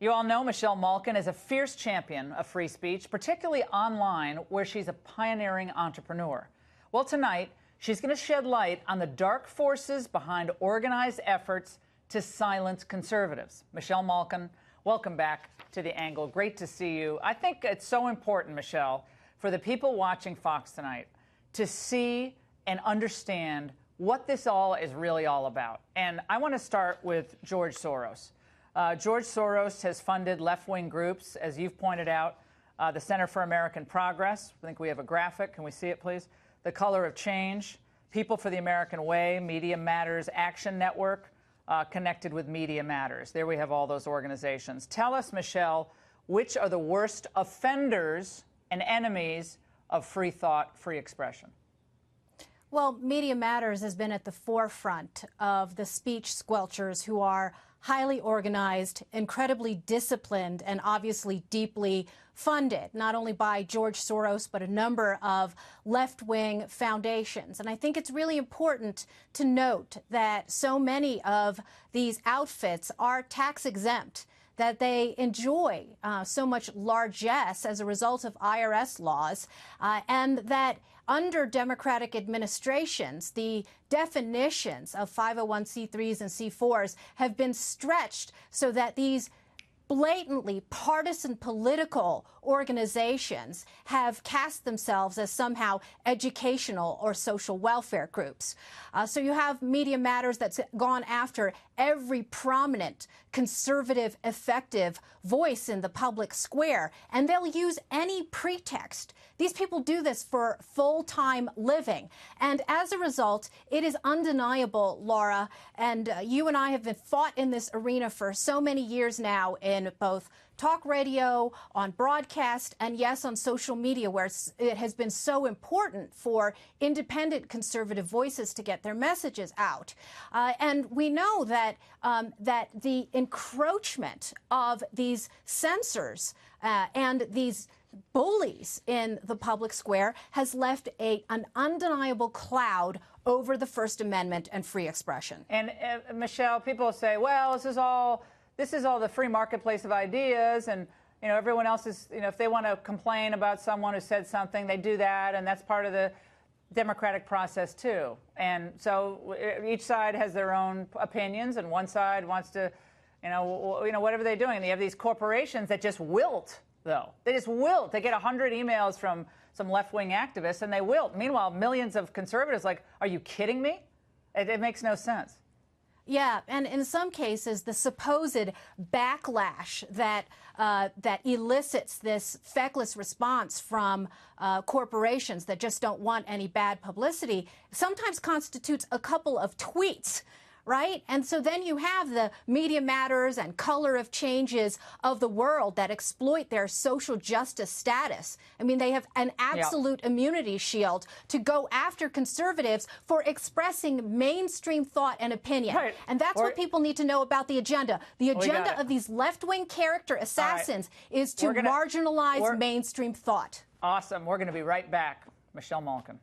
You all know Michelle Malkin is a fierce champion of free speech, particularly online, where she's a pioneering entrepreneur. Well, tonight, she's going to shed light on the dark forces behind organized efforts to silence conservatives. Michelle Malkin, welcome back to The Angle. Great to see you. I think it's so important, Michelle, for the people watching Fox tonight to see and understand what this all is really all about. And I want to start with George Soros. George Soros has funded left-wing groups, as you've pointed out, the Center for American Progress. I think we have a graphic. Can we see it, please? The Color of Change, People for the American Way, Media Matters Action Network, connected with Media Matters. There we have all those organizations. Tell us, Michelle, which are the worst offenders and enemies of free thought, free expression? Well, Media Matters has been at the forefront of the speech squelchers who are highly organized, incredibly disciplined, and obviously deeply funded, not only by George Soros, but a number of left-wing foundations. And I think it's really important to note that so many of these outfits are tax exempt, that they enjoy so much largesse as a result of IRS laws, and that under Democratic administrations, the definitions of 501c3s and C4s have been stretched so that these blatantly partisan political organizations have cast themselves as somehow educational or social welfare groups. So you have Media Matters that's gone after every prominent conservative, effective voice in the public square, and they'll use any pretext. These people do this for full-time living. And as a result, it is undeniable, Laura, and you and I have been fought in this arena for so many years now in both talk radio, on broadcast, and yes, on social media, where it has been so important for independent conservative voices to get their messages out. And we know that that the encroachment of these censors and these bullies in the public square has left an undeniable cloud over the First Amendment and free expression. And Michelle, people say, well, this is all the free marketplace of ideas, and everyone else is, if they want to complain about someone who said something, they do that, and that's part of the democratic process too. And so each side has their own opinions, and one side wants to, whatever they're doing. And you have these corporations that just wilt, though. They just wilt. They get 100 emails from some left-wing activists, and they wilt. Meanwhile, millions of conservatives like, are you kidding me? It makes no sense. Yeah, and in some cases, the supposed backlash that that elicits this feckless response from corporations that just don't want any bad publicity sometimes constitutes a couple of tweets. Right? And so then you have the Media Matters and Color of Changes of the world that exploit their social justice status. I mean, they have an absolute immunity shield to go after conservatives for expressing mainstream thought and opinion. Right. And that's what people need to know about the agenda. The agenda of these left-wing character assassins is to marginalize mainstream thought. Awesome. We're going to be right back. Michelle Malkin.